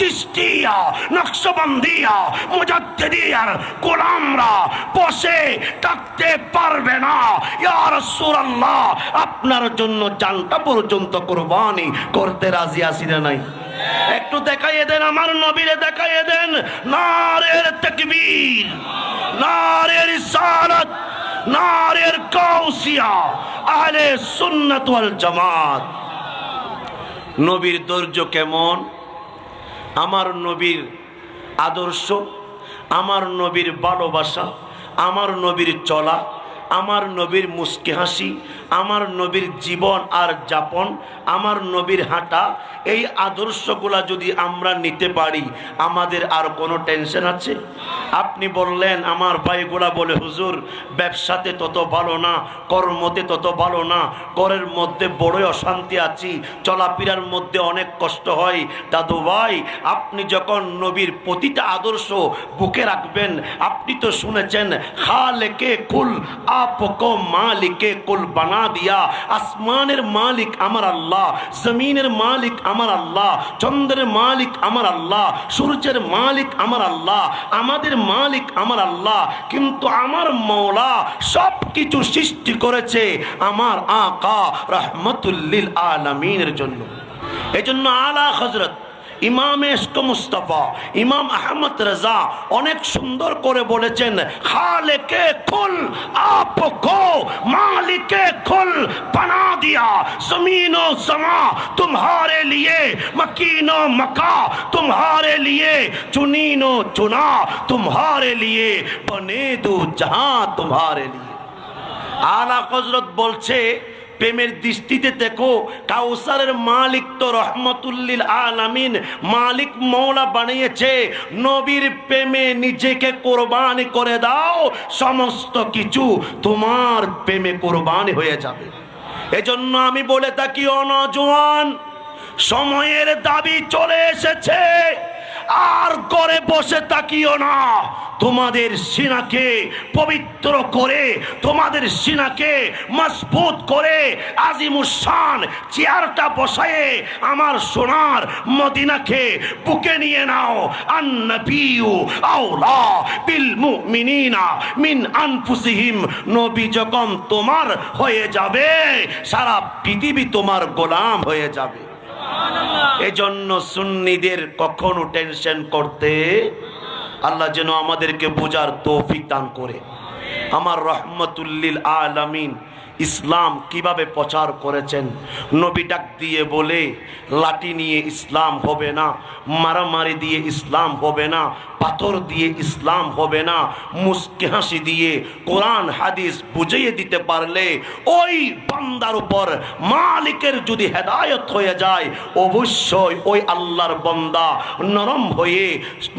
চিশতিয়া, নকশবন্দিয়া, মুজাদ্দিদিয়ার গোলামরা বসে থাকতে পারবে না। ইয়া রাসূলুল্লাহ, আপনার জন্য জানটা পর্যন্ত কুরবানি করতে রাজি আছি না নাই? একটু দেখাইয়ে দেন, আমার নবীরে দেখাইয়ে দেন। নারের তাকবীর, নারের রিসালাত, নারের গাউসিয়া, আহলে সুন্নাত ওয়াল জামাত। নবীর ধৈর্য কেমন, আমার নবীর আদর্শ, আমার নবীর ভালোবাসা, আমার নবীর চলা, আমার নবীর মুস্কি হাসি, আমার নবীর জীবন আর যাপন, আমার নবীর হাঁটা, এই আদর্শগুলা যদি আমরা নিতে পারি, আমাদের আর কোনো টেনশন আছে? আপনি বললেন, আমার ভাইগুলা বলে, হুজুর ব্যবসাতে তত ভালো না, কর্মতে তত ভালো না, করের মধ্যে বড়ই অশান্তি আছি, চলাফেরার মধ্যে অনেক কষ্ট হয়। দাদু ভাই, আপনি যখন নবীর প্রতিটা আদর্শ বুকে রাখবেন, আপনি তো শুনেছেন, খালেকে কুল আপকো মালিকে কুল বানা দিয়া। আসমানের মালিক আমার আল্লাহ, জমিনের মালিক আমার আল্লাহ, চন্দ্রের মালিক আমার আল্লাহ, সূর্যের মালিক আমার আল্লাহ, আমাদের মালিক আমার আল্লাহ। কিন্তু আমার মওলা সব কিছু সৃষ্টি করেছে আমার আকা রাহমাতুল লিল আলামিনের জন্য। এজন্য আলা হযরত ইমাম ইশক মুস্তাফা ইমাম আহমদ রাজা অনেক সুন্দর করে বলেছেন, খালেকে কুল আপকো মালিকে কুল বানা দিয়া। জমিন ও সমা तुम्हारे लिए, मकीन ও मका तुम्हारे लिए, चुनीन ও चुना तुम्हारे लिए, बने दो जहां तुम्हारे लिए। আলা হযরত বলছে, প্রেমের দৃষ্টিতে দেখো, কাউসারের মালিক তো রহমাতুল লিল আলামিন, মালিক মওলা বানিয়েছে। নবীর প্রেমে নিজেকে কোরবানি করে দাও, সমস্ত কিছু তোমার প্রেমে কোরবানি হয়ে যাবে। এজন্য আমি বলে থাকি, ও নওজোয়ান, সময়ের দাবি চলে এসেছে, আর করে বসে তাকিও না। তোমাদের সিনাকে পবিত্র করে, তোমাদের সিনাকে মজবুত করে আজিমুশান চেয়ারটা বসায়ে আমার সোনার মদিনাকে বুকে নিয়ে নাও। আন-নবিয়্যু আওলা বিল মুমিনিনা মিন আনফুসিহিম। নবী যখন তোমার হয়ে যাবে, সারা পৃথিবী তোমার গোলাম হয়ে যাবে। এজন্য সুন্নিদের কখনো টেনশন করতে, আল্লাহ যেন আমাদেরকে বোঝার তৌফিক দান করে। আমার রহমাতুল লিল আলামিন ইসলাম কিভাবে প্রচার করেছেন। নবী ডাক দিয়ে বলে, লাঠি নিয়ে ইসলাম হবে না, মারামারি দিয়ে ইসলাম হবে না, পাথর দিয়ে ইসলাম হবে না, মুস্কি হাসি দিয়ে কোরআন হাদিস বুঝিয়ে দিতে পারলে ওই বান্দার উপর মালিকের যদি হেদায়েত হয়ে যায়, অবশ্যই ওই আল্লাহর বান্দা নরম হয়ে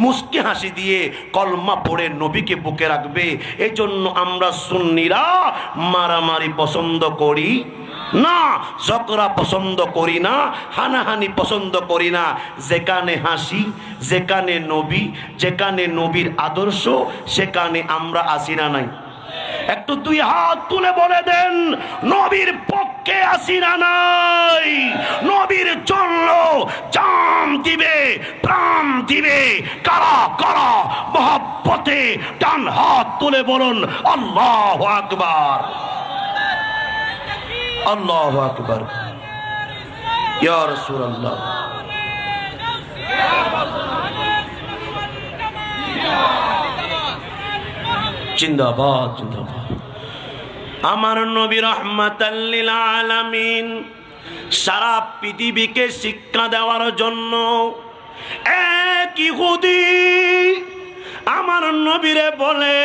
মুস্কি হাসি দিয়ে কলমা পড়ে নবীকে বুকে রাখবে। এই জন্য আমরা সুন্নিরা মারামারি পছন্দ করি না, ঝগড়া পছন্দ করি না, হানাহানি পছন্দ করি না। যেখানে হাসি, যেখানে নবী, যেখানে নবীর আদর্শ, সেখানে আমরা আসি না নাই? একটু দুই হাত তুলে বলে দেন, নবীর পক্ষে আসি না নাই? নবীর জন্য জান দিবে, প্রাণ দিবে কারা কারা মহব্বতে? ডান হাত তুলে বলুন আল্লাহু আকবার, আল্লাহু আকবার, ইয়া রাসূলুল্লাহ। জিন্দাবাদ, জিন্দাবাদ। আমার নবী রাহমাতাল লিল আলামিন সারা পৃথিবীকে শিক্ষা দেওয়ার জন্য এক ইহুদি আমার নবীরে বলে,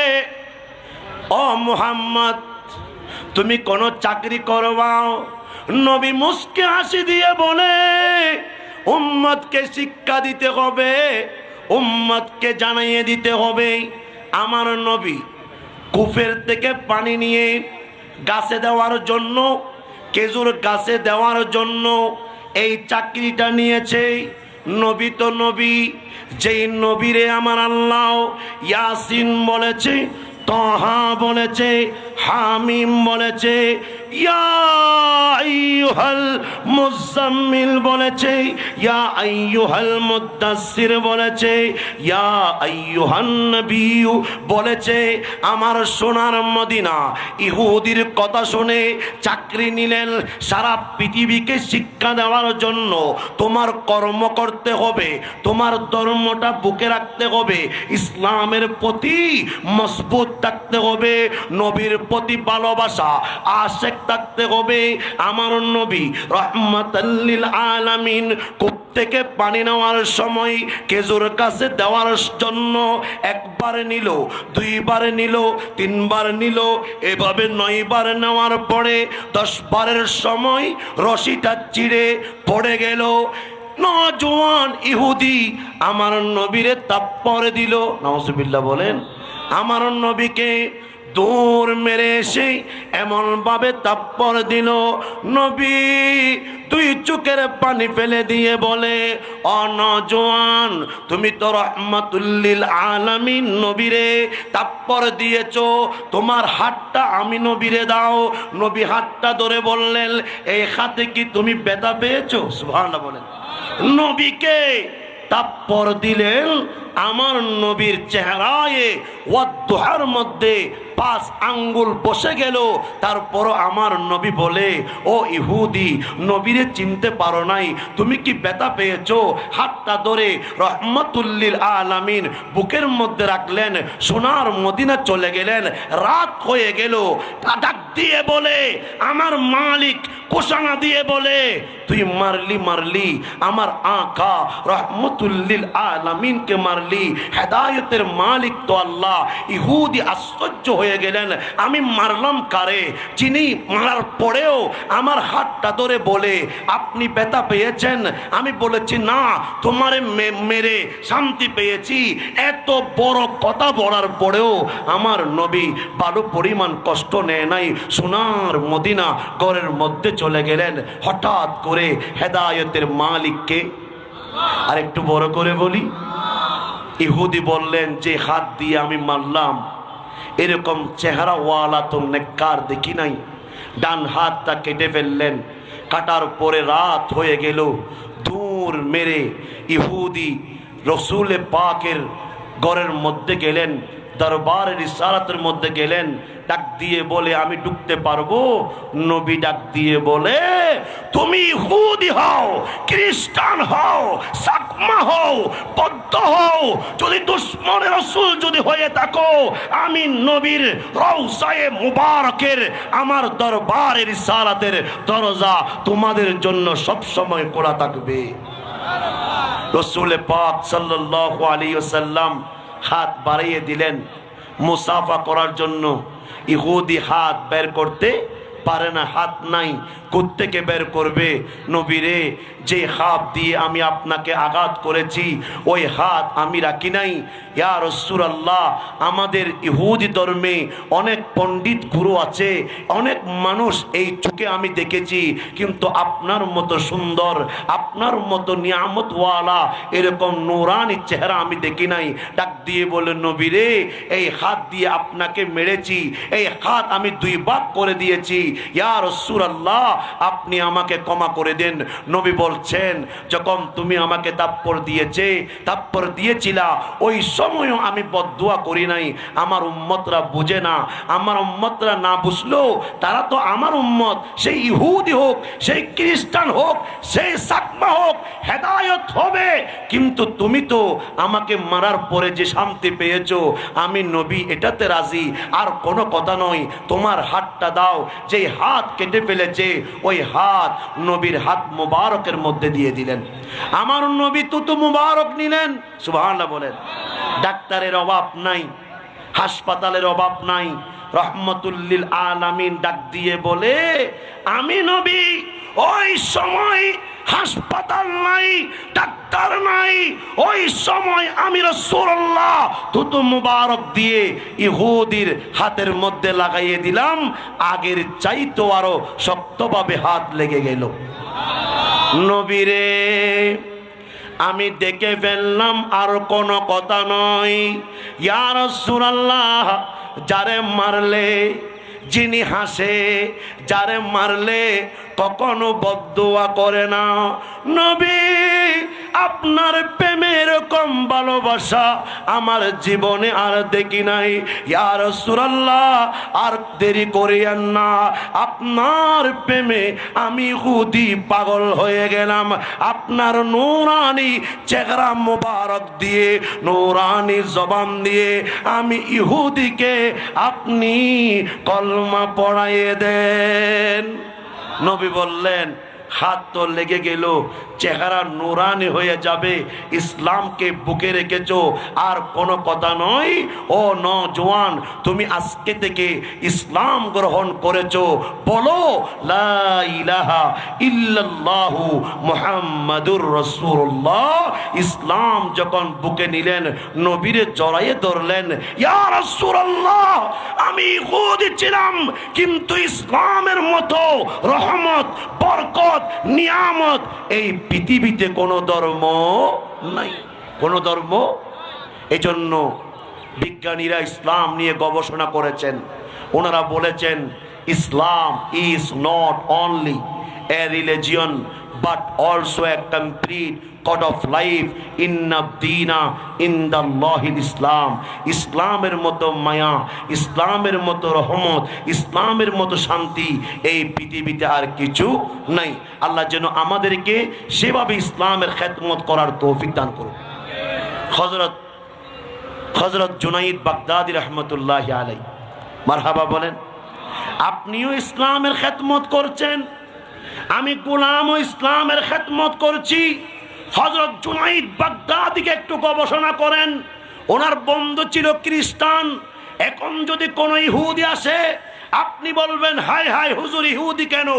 ও মুহাম্মদ, তুমি কোন চাকরি করবাও? নবী মুস্কি হাসি দিয়ে বলে, উম্মতকে শিক্ষা দিতে হবে, উম্মতকে জানিয়ে দিতে হবে। আমার নবী কুফের থেকে পানি নিয়ে গাছে দেওয়ার জন্য, খেজুর গাছে দেওয়ার জন্য এই চাকরিটা নিয়েছে। নবী তো নবী, যেই নবীরে আমার আল্লাহ ইয়াসিন বলেছে, তহা বলেছে, হামিম বলেছে, ইয়া আইয়ুহাল মুজাম্মিল বলেছে, ইয়া আইয়ুহাল মুদাসসির বলেছে, ইয়া আইয়ুহান নবিয়্যু বলেছে। আমার সোনার মদিনা ইহুদির কথা শুনে চাকরি নিলেন। সারা পৃথিবীকে শিক্ষা দেওয়ার জন্য তোমার কর্ম করতে হবে, তোমার ধর্মটা বুকে রাখতে হবে, ইসলামের প্রতি মজবুত থাকতে হবে, নবীর প্রতি ভালোবাসা আশেক থাকতে হবে। আমার নবী রাহমাতাল লিল আলামিন কূপ থেকে পানি নেওয়ার সময় খেজুর কাছে দেওয়ার জন্য একবার নিল, দুইবার নিল, তিনবার নিল, এভাবে 9 বার নেওয়ার পরে 10 বারের সময় রশিটা চিড়ে পড়ে গেল। নওজোয়ান ইহুদি আমার নবীরে তাপ্পড় দিল, নাউজুবিল্লাহ বলেন। আমার নবীকে দৌড় মেরে এসে এমন ভাবে তাপ্পড় দিল, নবী তুই চোখের পানি ফেলে দিয়ে বলে, ও নওজোয়ান, তুমি তো রাহমাতুল লিল আলামিন নবীরে তাপ্পড় দিয়েছো, তোমার হাতটা আমি নবীরে দাও। নবী হাতটা ধরে বললেন, এই হাতে কি তুমি ব্যথা পেয়েছো? সুবহানাল্লাহ বলেন। নবীকে তাপ্পড় দিলেন। আমার নবীর চেহারায় ওয়াদ্দুহার মধ্যে 5 আঙ্গুল বসে গেল। তারপরও আমার নবী বলে, ও ইহুদি, নবীরে চিনতে পারো নাই, তুমি কি ব্যথা পেয়েছো? হাতটা ধরে রাহমাতুল লিল আলামিন বুকের মধ্যে রাখলেন, সোনার মদিনা চলে গেলেন। রাত হয়ে গেল। ডাক দিয়ে বলে, আমার মালিক ঘোষণা দিয়ে বলে, তুই মারলি আমার আকা রাহমাতুল লিল আলামিনকে মারলি, হেদায়েতের মালিক তো আল্লাহ। ইহুদি আশ্চর্য হয়ে গেলেন, আমি মারলাম কারে, যিনি মারার পরেও আমার হাতটা ধরে বলে, আপনি ব্যথা পেয়েছেন? আমি বলেছি না, তোমারে মেরে শান্তি পেয়েছি। এত বড় কথা বলার পরেও আমার নবী ভালো পরিমাণ কষ্ট নেয় নাই। সোনার মদিনা ঘরের মধ্যে চলে গেলেন। হঠাৎ করে হেদায়েতের মালিককে আর একটু বড় করে বলি, ইহুদি বললেন, যে হাত দিয়ে আমি মারলাম এরকম চেহারাওয়ালা তো নেককার দেখি নাই। ডান হাতটা কেটে ফেললেন। কাটার পরে রাত হয়ে গেল। দূর মেরে ইহুদি রসুল পাকের ঘরের মধ্যে গেলেন, দরবারের ইশারাতের মধ্যে গেলেন। ডাক দিয়ে বলে, আমি ঢুকতে পারবো? নবী ডাক দিয়ে বলে, তুমি ইহুদি হও, খ্রিস্টান হও, সাকমা হও, বৌদ্ধ হও, যদি দুশমনের রাসূল যদি হয়ে থাকো, আমি নবীর রওজায়ে মুবারকের আমার দরবারের ইশারাতের দরজা তোমাদের জন্য সব সময় খোলা থাকবে। রাসূল পাক সাল্লাল্লাহু আলাইহি ওয়াসাল্লাম হাত বাড়িয়ে দিলেন মুসাফা করার জন্য। ইহুদি হাত বের করতে পারে না, হাত নাই, কোত্থেকে বের করবে? নবীরে, যে হাত দিয়ে আমি আপনাকে আঘাত করেছি ওই হাত আমি রাখি নাই। ইয়া রাসূলুল্লাহ, আমাদের ইহুদি ধর্মে অনেক পণ্ডিত গুরু আছে, অনেক মানুষ এই চোখে আমি দেখেছি, কিন্তু আপনার মতো সুন্দর, আপনার মতো নিয়ামতওয়ালা এরকম নূরানি চেহারা আমি দেখি নাই। ডাক দিয়ে বলে, নবীরে, এই হাত দিয়ে আপনাকে মেরেছি, এই হাত আমি 2 ভাগ করে দিয়েছি। ইয়া রাসূলুল্লাহ, আপনি আমাকে ক্ষমা করে দেন। নবী বলছেন, যখন তুমি আমাকে তাপ্পড় দিয়েছিলা ওই সময়ও আমি বদদুয়া করি নাই। আমার উম্মতরা বুঝে না, আমার উম্মতরা না বুঝলো, তারা তো আমার উম্মত, সেই ইহুদি হোক, সেই খ্রিস্টান হোক, সেই সাকমা হোক, হেদায়েত হবে। কিন্তু তুমি তো আমাকে মারার পরে যে শান্তি পেয়েছো, আমি নবী এটাতে রাজি, আর কোনো কথা নয়, তোমার হাতটা দাও। যে হাত কেটে ফেলেছে ওই হাত নবীর হাত মুবারকের মধ্যে দিয়ে দিলেন। আমার নবী তুতু মুবারক নিলেন। সুবহানাল্লাহ বলেন। ডাক্তারের অভাব নাই, হাসপাতালের অভাব নাই। রহমাতুল লিল আলামিন ডাক দিয়ে বলে, আমি নবী ওই সময় হাসপাতাল নাই, ডাক্তার নাই, ওই সময় আমি রাসূলুল্লাহ থুতু মুবারক দিয়ে ইহুদির হাতের মধ্যে লাগাইয়ে দিলাম। আগের চাইতো আরো শক্তভাবে হাত লেগে গেল। নবীরে, আমি দেখে ফেললাম আর কোনো কথা নয়। ইয়া রাসূলুল্লাহ, যারে মারলে, যিনি হাসে, যারে মারলে কখনো বদদুয়া করে না। নবী, আপনার প্রেমে এরকম ভালোবাসা আমার জীবনে আর দেখি নাই। ইয়া রাসূলুল্লাহ, আর দেরি করিয়েন না, আপনার প্রেমে আমি ইহুদি পাগল হয়ে গেলাম। আপনার নূরানি চেহারা মোবারক দিয়ে, নূরানি জবান দিয়ে আমি ইহুদিকে আপনি কলমা পড়াইয়ে দেন। নবী বললেন, হাত তো লেগে গেল, চেহারা নুরানি হয়ে যাবে, ইসলামকে বুকে রেখেছো, আর কোনো কথা নয়। ও নওজোয়ান, তুমি আজকে থেকে ইসলাম গ্রহণ করেছো, বলো লা ইলাহা ইল্লাল্লাহু মুহাম্মাদুর রাসূলুল্লাহ। ইসলাম যখন বুকে নিলেন, নবীরে জড়াইয়ে ধরলেন। ইয়া রাসূলুল্লাহ, আমি ইহুদি ছিলাম, কিন্তু ইসলামের মতো রহমত, বরকত, নিয়ামত এই পৃথিবীতে কোনো ধর্ম নাই, কোনো ধর্ম। এজন্য বিজ্ঞানীরা ইসলাম নিয়ে গবেষণা করেছেন। ওনারা বলেছেন, Islam is not only a religion but also a complete code of life. Inna dina indallahi islam. ইসলামের মতো মায়া, ইসলামের মতো রহমত, ইসলামের মতো শান্তি এই পৃথিবীতে আর কিছু নাই। আল্লাহ যেন আমাদেরকে সেভাবে ইসলামের খেদমত করার তৌফিক দান করুন। হযরত জুনাইদ বাগদাদি রহমতুল্লাহি আলাইহি, মারহাবা বলেন। আপনিও ইসলামের খেদমত করছেন, আমি গোলাম ইসলামের খেদমত করছি। হযরত জুনাইদ বাগদাদিকে একটু গবেষণা করেন। ওনার বন্ধু ছিল খ্রিস্টান। এখন যদি কোনো ইহুদি আসে, আপনি বলবেন, হায় হায় হুজুর, ইহুদি কেন,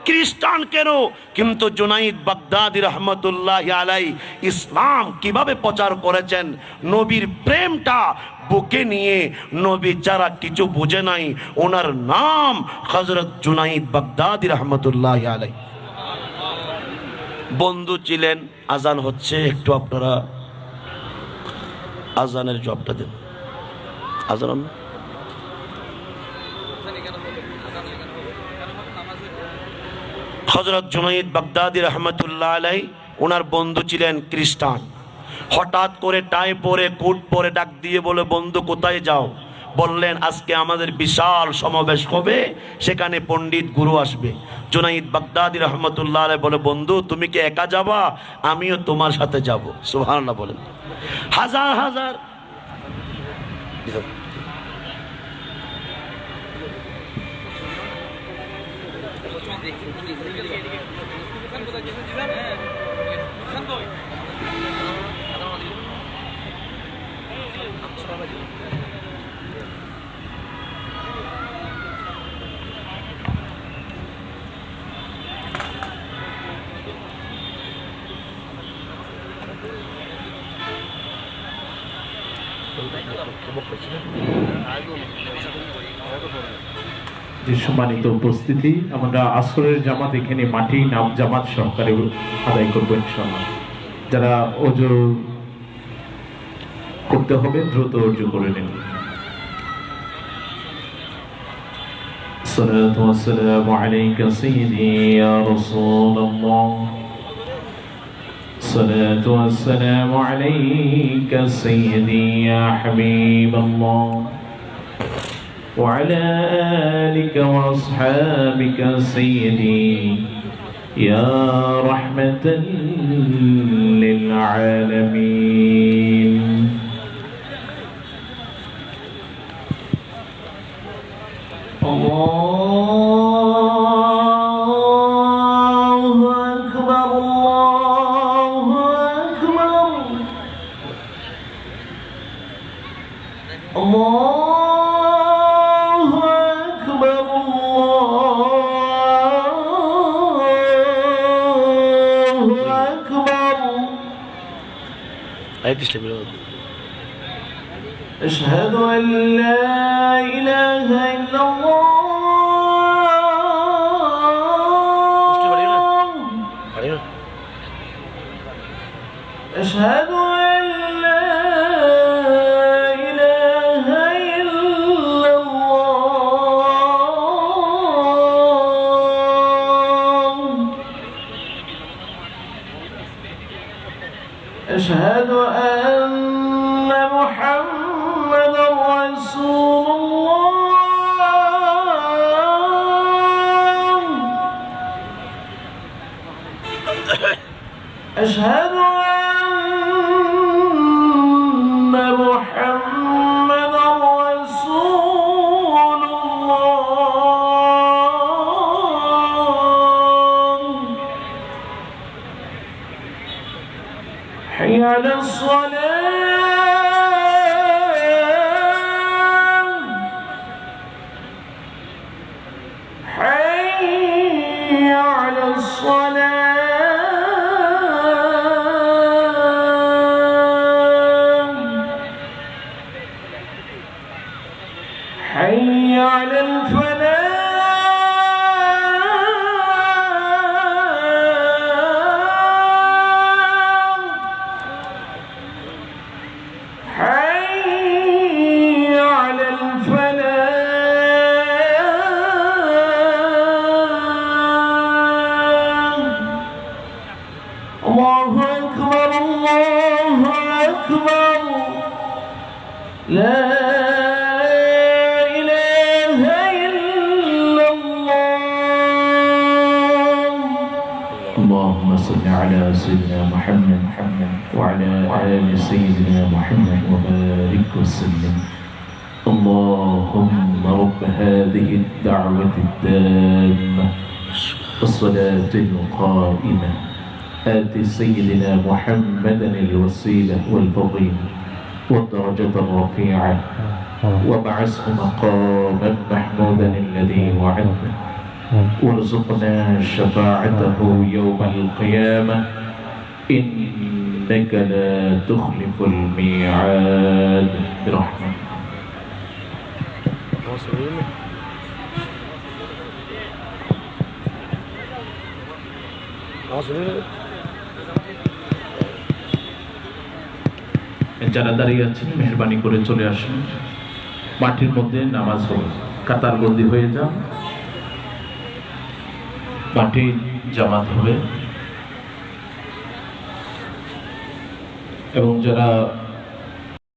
খ্রিস্টান কেন? কিন্তু জুনাইদ বাগদাদি রহমতুল্লাহ আলাই ইসলাম কিভাবে প্রচার করেছেন, নবীর প্রেমটা বুকে নিয়ে, নবী যারা কিছু বুঝে নাই, ওনার নাম হযরত জুনাইদ বাগদাদি রহমতুল্লাহ আলাই। বন্ধু ছিলেন। আজান হচ্ছে, একটু আপনারা আজানের জবটা দেন। আজান হযরত জুনাইদ বাগদাদি রহমতুল্লাহ আলাই, ওনার বন্ধু ছিলেন খ্রিস্টান। হঠাৎ করে টাই পরে, কোট পরে ডাক দিয়ে বলে, বন্ধু কোথায় যাও? বললেন, আজকে আমাদের বিশাল সমাবেশ হবে, সেখানে পণ্ডিত গুরু আসবে। জুনাইদ বাগদাদি রহমতুল্লাহ আলাই বলে, বন্ধু তুমি কি একা যাবা? আমিও তোমার সাথে যাব। সুবহানাল্লাহ বলেন। হাজার হাজার যে সম্মানিত উপস্থিতি, আমরা আসরের জামাত এখানে মাটি নাম জামাত সহকারে আদায় করবো ইনশাআল্লাহ। যারা ওযু করতে হবে দ্রুত ওযু করে নিন। الصلاة والسلام عليك سيدي يا رسول الله. الصلاة والسلام عليك سيدي يا حبيب الله. وعلى آلك وأصحابك سيدي يا رحمة للعالمين. الله أكبر الله أكبر الله أكبر الله أكبر. أشهد أن لا إله إلا الله. أشهد أن لا إله إلا الله. أشهد أن محمدا رسول الله حي على الصلاة حي على الصلاة حي على الفلاح حي على الفلاح الله أكبر الله أكبر لا اللهم صل على سيدنا محمد وعلى آل سيدنا محمد وبارك وسلم اللهم رب هذه الدعوة التامة والصلاة القائمة آت سيدنا محمدا الوسيلة والفضيلة والدرجة الرفيعة وابعثه مقاما محمودا الذي وعدته وارزقنا شفاعته يوم القيامة إنك لا تخلف الميعاد برحمتك যারা দাঁড়িয়ে আছেন মেহরবানি করে চলে আসুন মাঠের মধ্যে নামাজ হবে কাতারবন্দি হয়ে যান মাঠে জামাত হবে এবং যারা